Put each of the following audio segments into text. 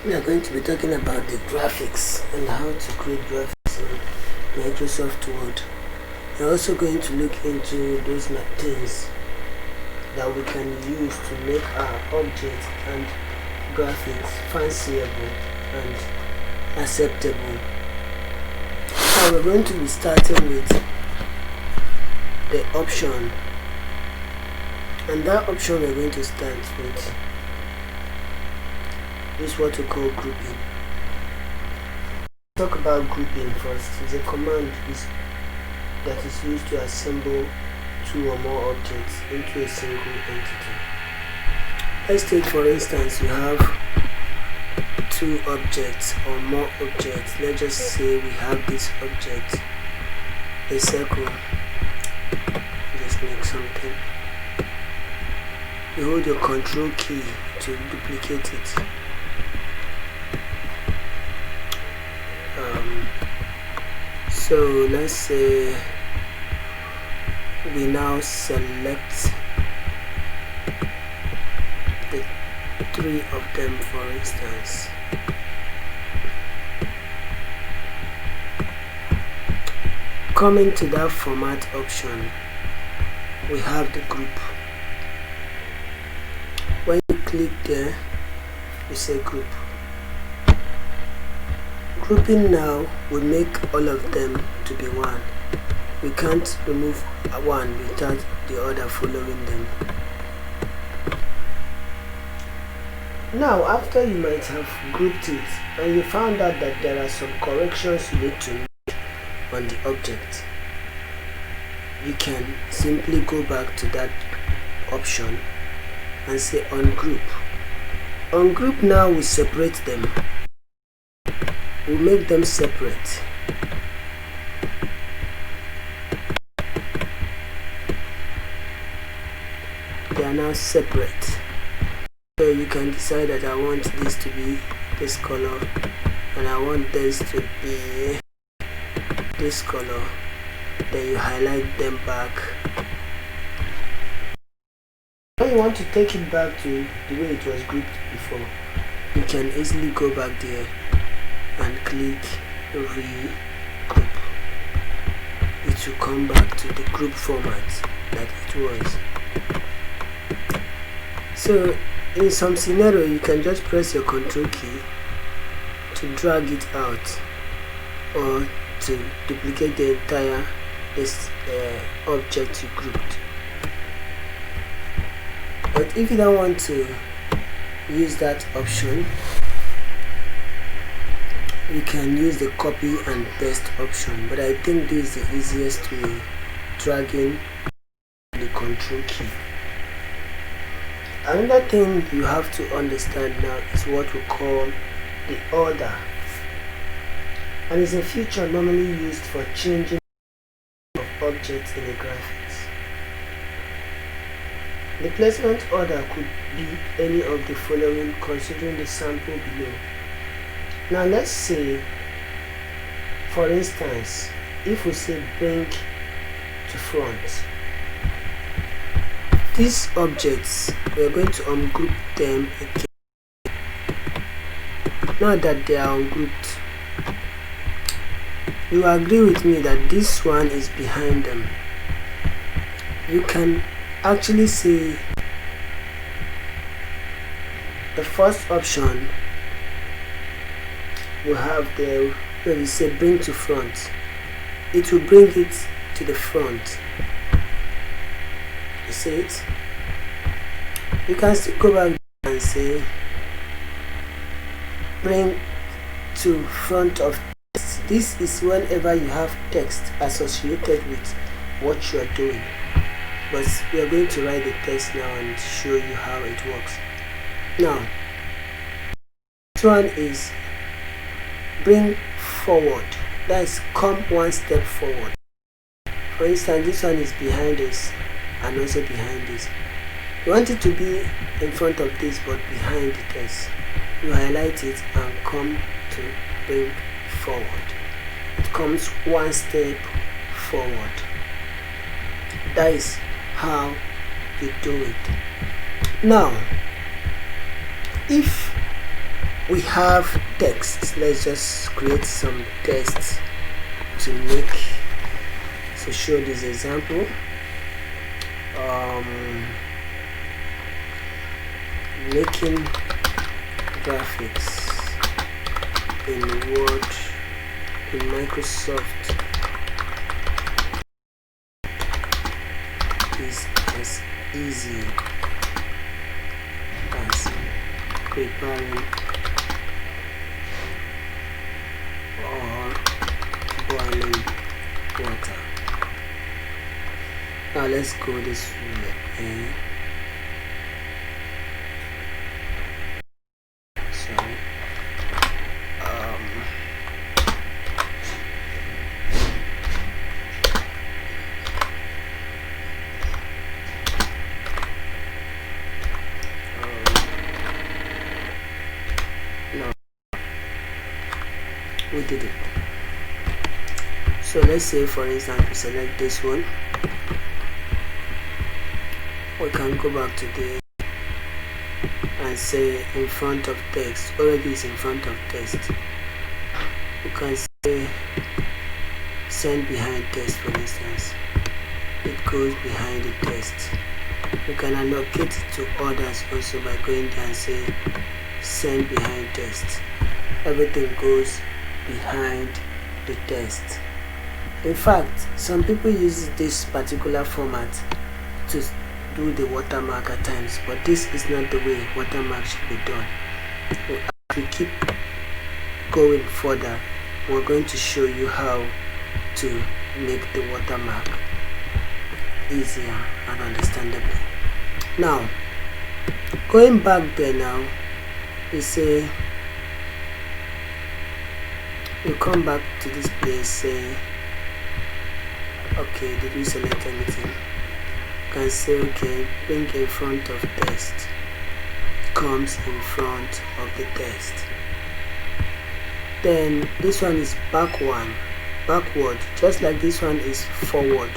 We are going to be talking about the graphics and how to create graphics in Microsoft Word. We're also going to look into those things that we can use to make our objects and graphics fanciable and acceptable. Now we're going to be starting with the option, and that option we're going to start with is what we call grouping. Talk about grouping first. It's a command that is used to assemble two or more objects into a single entity. Let's take, for instance, you have two objects or more objects. Let's just say we have this object, a circle. Just make something. You hold your control key to duplicate it. So let's say we now select the three of them, for instance. Coming to that format option, we have the group. When you click there, you say group. Grouping now will make all of them to be one. We can't remove one without the other following them. Now, after you might have grouped it and you found out that there are some corrections you need to make on the object, you can simply go back to that option and say ungroup. Ungroup now will separate them. We'll make them separate. They are now separate. So you can decide that I want this to be this color and I want this to be this color. Then you highlight them back. When you want to take it back to the way it was grouped before, you can easily go back there and click regroup. It will come back to the group format that it was. So in some scenario, you can just press your control key to drag it out or to duplicate the entire object you grouped. But if you don't want to use that option, you can use the copy and paste option, but I think this is the easiest way, dragging the control key. Another thing you have to understand now is what we call the order, and it's a feature normally used for changing of objects in a graphics. The placement order could be any of the following considering the sample below. Now let's say, for instance, if we say bring to front, these objects, we are going to ungroup them again. Now that they are ungrouped, you agree with me that this one is behind them. You can actually say the first option you have there where we say bring to front. It will bring it to the front. You see it? You can still go back and say bring to front of text. This is whenever you have text associated with what you are doing. But we are going to write the text now and show you how it works. Now, this one is bring forward. That is come one step forward. For instance, this one is behind this and also behind this. You want it to be in front of this but behind this. You highlight it and come to bring forward. It comes one step forward. That is how you do it. Now, if we have text. Let's just create some text to show this example. Making graphics in Word, in Microsoft is as easy as preparing or boiling water. Now let's go this way. We did it. So let's say, for instance, we select this one. We can go back to this and say in front of text. Already is in front of text. We can say send behind text, for instance. It goes behind the text. We can allocate it to others also by going there and say send behind text. Everything goes behind the text. In fact, some people use this particular format to do the watermark at times, but this is not the way watermark should be done. So as we keep going further, we're going to show you how to make the watermark easier and understandable. Now, going back there now, we say you come back to this place, say okay, did we select anything? You can say okay, bring in front of text, comes in front of the text. Then this one is backward, just like this one is forward.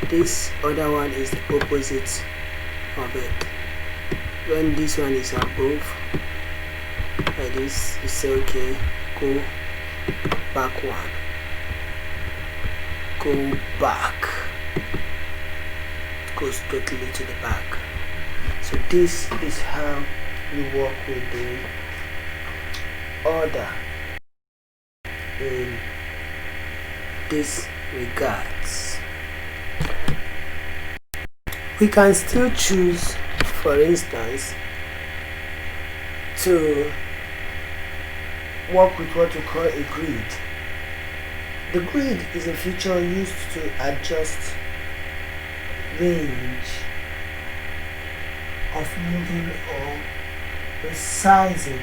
This other one is the opposite of it. When this one is above, like this, you say okay, go backward, go back, goes totally to the back. So this is how you work with the order in this regards. We can still choose, for instance, to work with what we call a grid. The grid is a feature used to adjust range of moving or resizing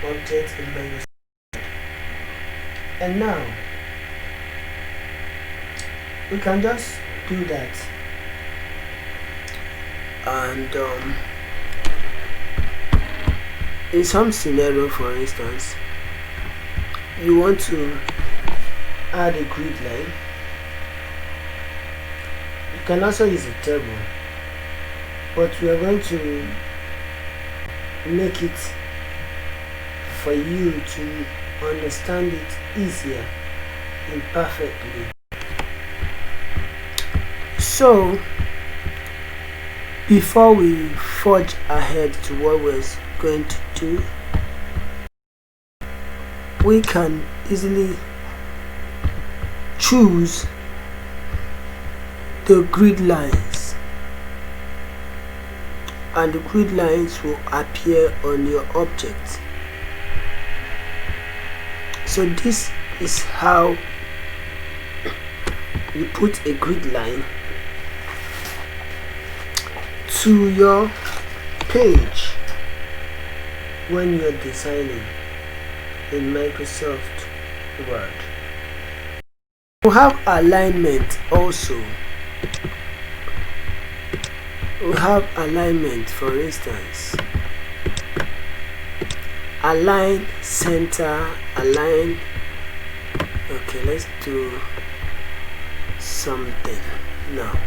objects in Microsoft. And now we can just do that, and in some scenario, for instance, you want to add a grid line. You can also use a table, but we are going to make it for you to understand it easier and perfectly. So before we forge ahead to what we're going to do, we can easily choose the grid lines, and the grid lines will appear on your object. So this is how you put a grid line to your page when you're designing in Microsoft Word. We have alignment also. We have alignment, for instance, align center, align. Okay, let's do something now.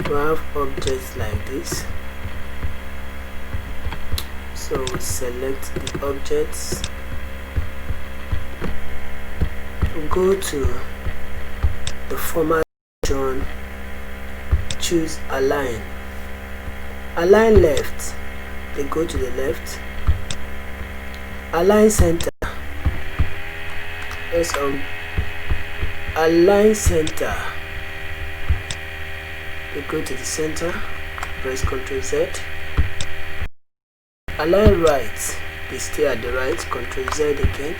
We have objects like this. So we select the objects, we'll go to the format option, choose align left, they go to the left, align center, let's align center, they go to the center, press Ctrl Z, align right, they stay at the right, Ctrl Z again,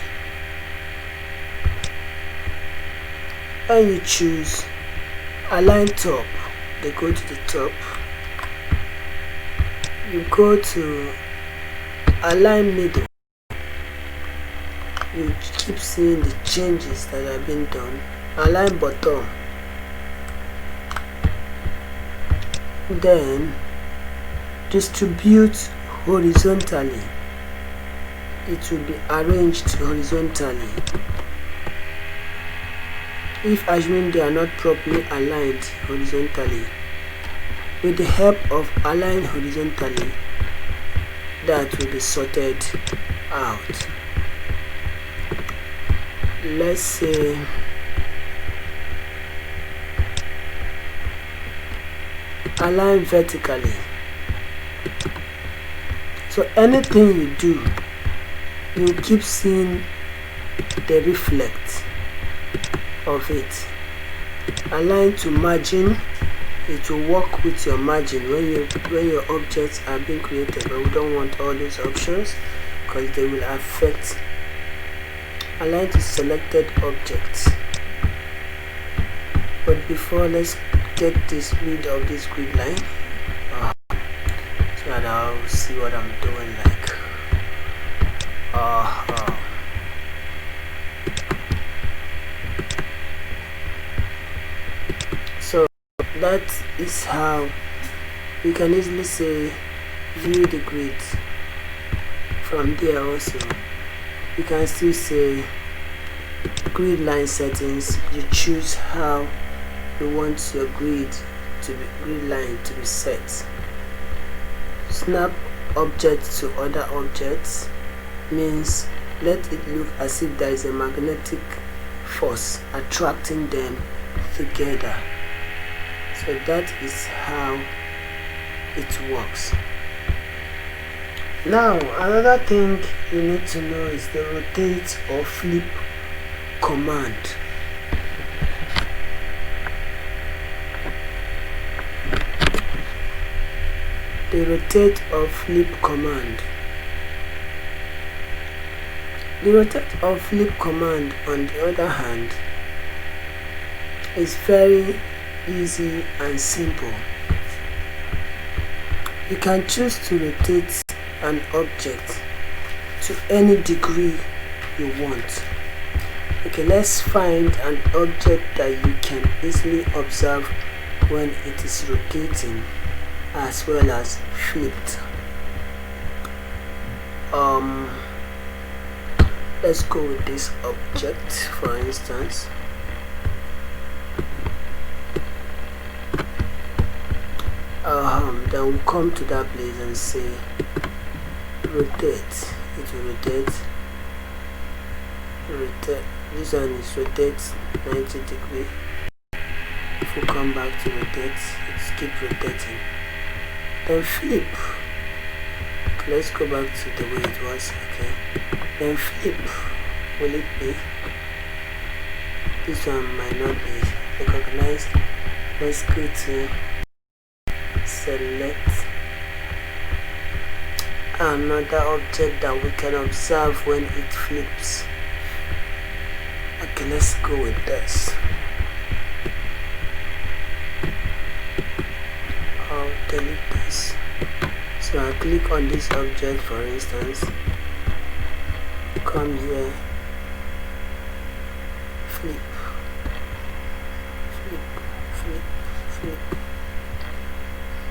and you choose align top, they go to the top, you go to align middle, you keep seeing the changes that have been done, align bottom, then distribute horizontally, it will be arranged horizontally. If assuming they are not properly aligned horizontally, with the help of align horizontally, that will be sorted out. Let's say align vertically. So anything you do, you keep seeing the reflect of it. Align to margin, it will work with your margin when your objects are being created, but we don't want all those options because they will affect. Align to selected objects. But before, let's get rid of this grid line so that I'll see what I'm doing like. So that is how we can easily say view the grid. From there also you can still say grid line settings, you choose how you want your grid line to be set. Snap objects to other objects means let it look as if there is a magnetic force attracting them together. So that is how it works. Now another thing you need to know is the rotate or flip command. The rotate or flip command. The rotate or flip command, on the other hand, is very easy and simple. You can choose to rotate an object to any degree you want. Okay, let's find an object that you can easily observe when it is rotating as well as flipped. Let's go with this object for instance. Then we'll come to that place and say rotate. It will rotate. This one is rotate 90 degrees. If we come back to rotate, it's keep rotating. Then flip. Okay, let's go back to the way it was. Okay, then flip. Will it be? This one might not be recognized. Let's go to select another object that we can observe when it flips. Okay, let's go with this. I'll delete this. So I'll click on this object for instance, come here, flip, flip.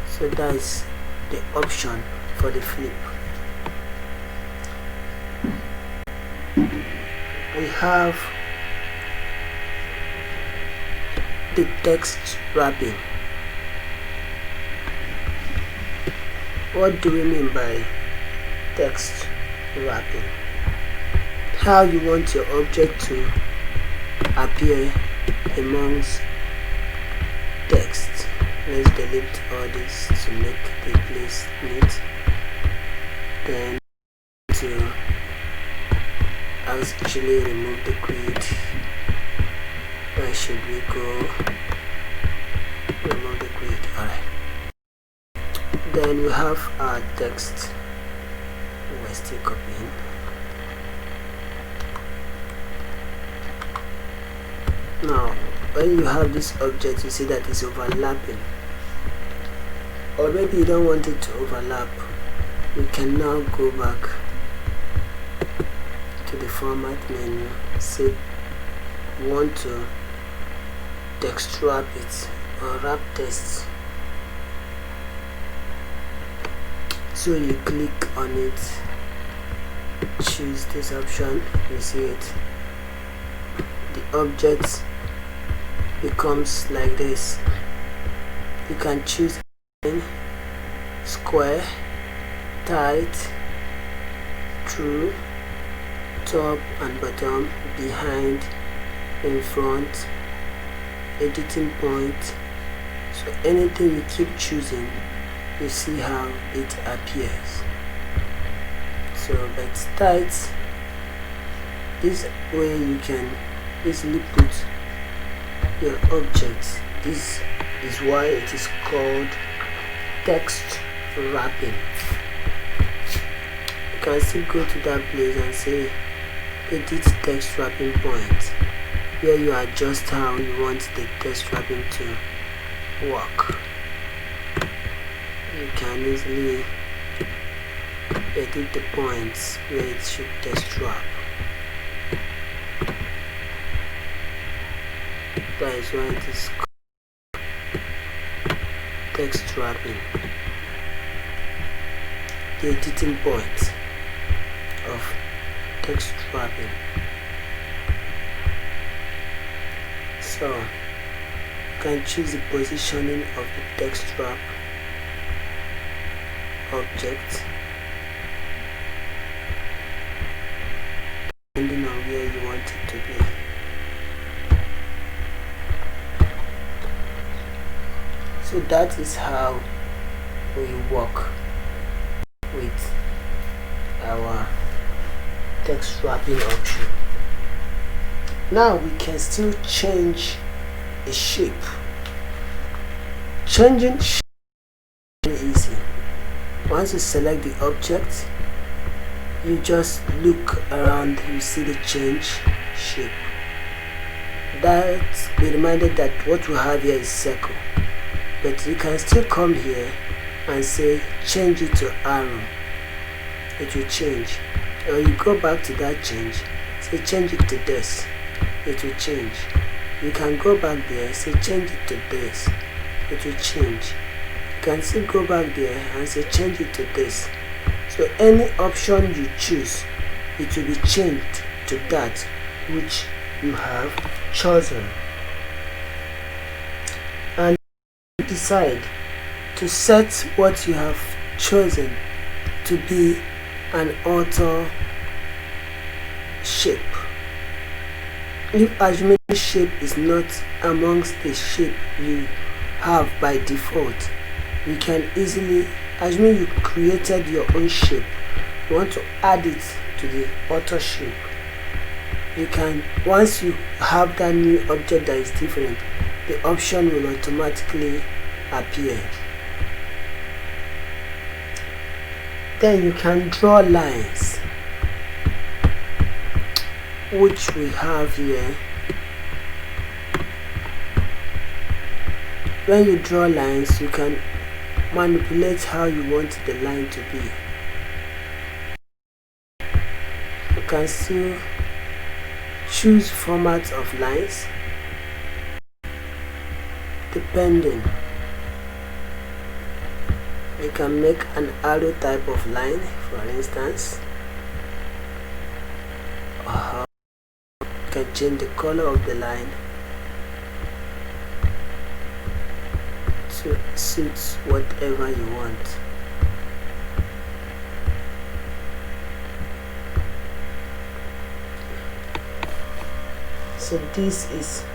So that's the option for the flip. We have the text wrapping. What do we mean by text wrapping. How you want your object to appear amongst text. Let's delete all this to make the place neat. Then to actually remove the grid. Where should we go? Remove the grid. Alright. Then we have our text. We're still copying. Now, when you have this object, you see that it's overlapping. Or maybe you don't want it to overlap. You can now go back to the format menu. Say you want to text wrap it or wrap text. So you click on it, choose this option, you see it. The object becomes like this. You can choose square, tight, through, top and bottom, behind, in front, editing point. So anything you keep choosing, you see how it appears. So but tight, this way you can easily put your object. This is why it is called text wrapping. You can still go to that place and say edit text wrapping point, where you adjust how you want the text wrapping to work. You can easily edit the points where it should text wrap. That is why it is called text wrapping. The editing point of text wrapping. So you can choose the positioning of the text wrap object depending on where you want it to be. So that is how we work with our text wrapping option. Now we can still change a shape. Changing shape is very easy. Once you select the object, you just look around, you see the change shape. That be reminded that what we have here is circle, but you can still come here and say change it to arrow. It will change. Or you go back to that change, say change it to this. It will change. You can go back there, say change it to this. It will change. You can still go back there and say change it to this. So any option you choose, it will be changed to that which you have chosen. And decide to set what you have chosen to be an auto shape. If assuming shape is not amongst the shape you have by default, you can easily, assuming you created your own shape, you want to add it to the auto shape. You can, once you have that new object that is different, the option will automatically appear. Then you can draw lines, which we have here. When you draw lines, you can manipulate how you want the line to be. You can still choose format of lines depending. You can make an arrow type of line, for instance. You can change the color of the line to suit whatever you want. So this is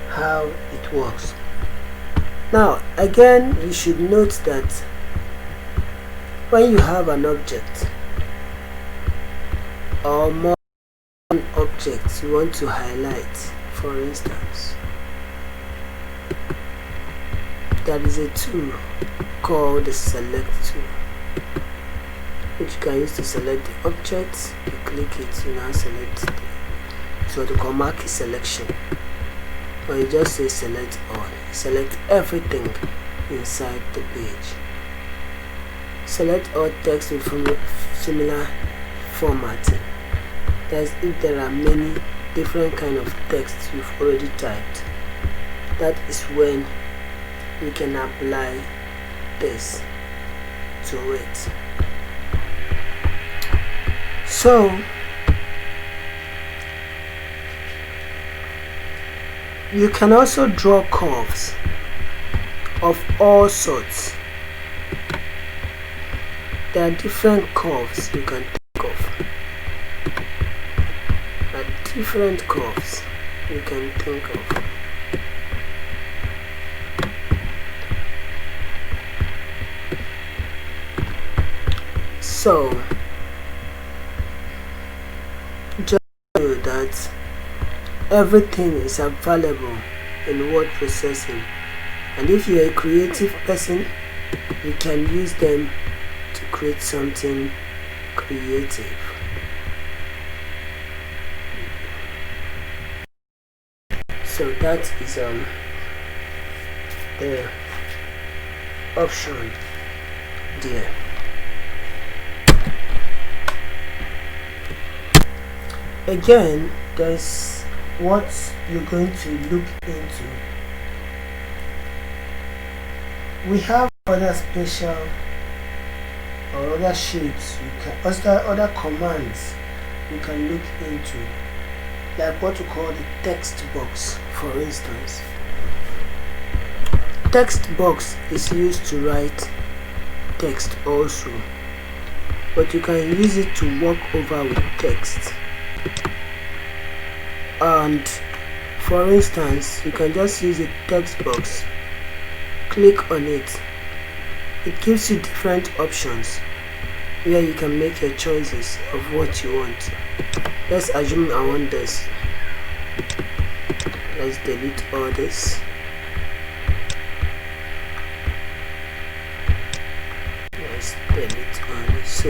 how it works. Now again, you should note that when you have an object or more than objects you want to highlight, for instance, there is a tool called the select tool, which you can use to select the object. You click it, you now select it. So to call mark is selection, or you just say select all. Select everything inside the page. Select all text with similar formatting. That's if there are many different kind of texts you've already typed. That is when you can apply this to it. So you can also draw curves of all sorts. There are different curves you can think of. There are different curves you can think of. So just know that everything is available in word processing, and if you're a creative person, you can use them to create something creative. So that is the option there. Again, there's what you're going to look into. We have other special or other shapes, you can other commands you can look into, like what we call the text box, for instance. Text box is used to write text also, but you can use it to work over with text. And for instance, you can just use a text box, click on it. It gives you different options where you can make your choices of what you want. Let's assume I want this. Let's delete all this. Let's delete all this. So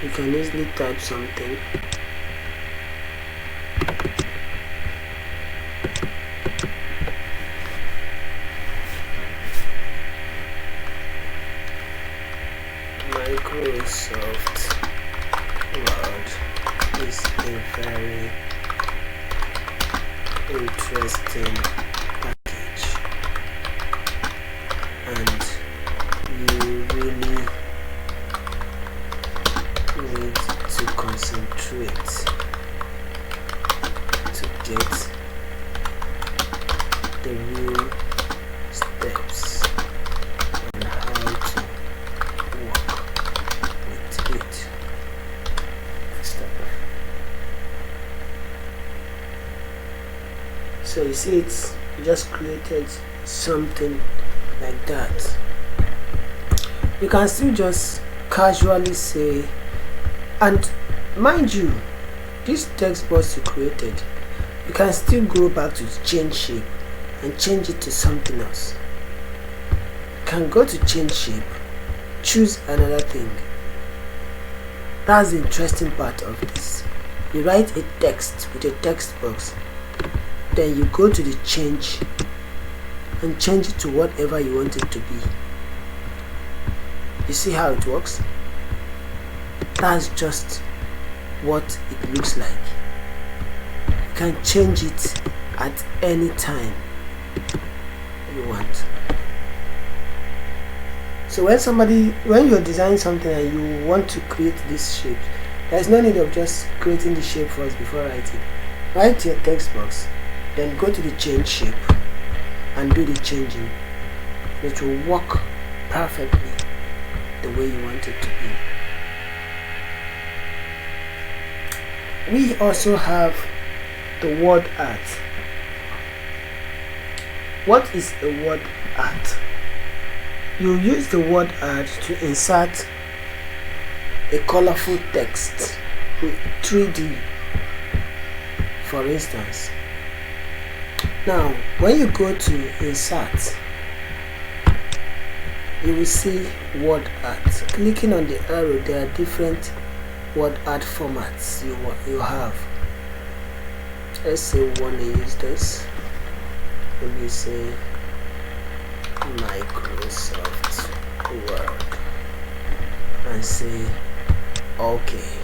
you can easily type something. Microsoft Word is a very interesting package, and you really need to concentrate to get the real steps on how to work with it. So you see, it's just created something like that. You can still just casually say, and mind you, this text box you created, you can still go back to change shape and change it to something else. You can go to change shape, choose another thing. That's the interesting part of this. You write a text with a text box, then you go to the change and change it to whatever you want it to be. You see how it works? That's just what it looks like. You can change it at any time you want. So when you're designing something and you want to create this shape, there's no need of just creating the shape first before writing. Write your text box, then go to the change shape and do the changing. It will work perfectly the way you want it to be. We also have the word art. What is a word art? You use the word art to insert a colorful text with 3D, for instance. Now, when you go to insert, you will see word art. Clicking on the arrow, there are different word art formats you have. Let's say we want to use this. Let me say Microsoft Word and say okay.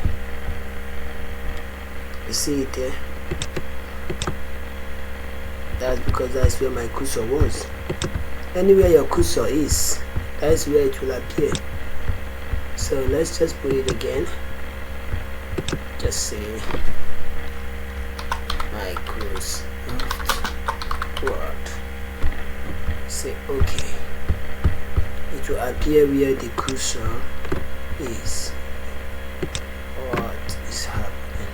You see it there? That's because that's where my cursor was. Anywhere your cursor is, that's where it will appear. So let's just put it again. Just say Microsoft Word. Say okay. It will appear where the cursor is. What is happening?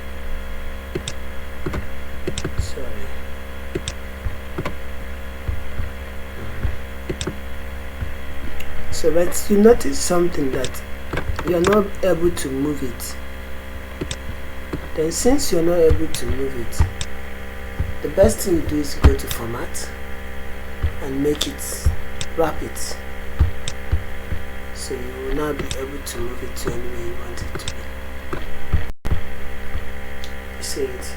Sorry. So but you notice something, that you are not able to move it. Then since you are not able to move it, the best thing you do is to go to format and make it, wrap it, so you will now be able to move it to anywhere you want it to be. You see it?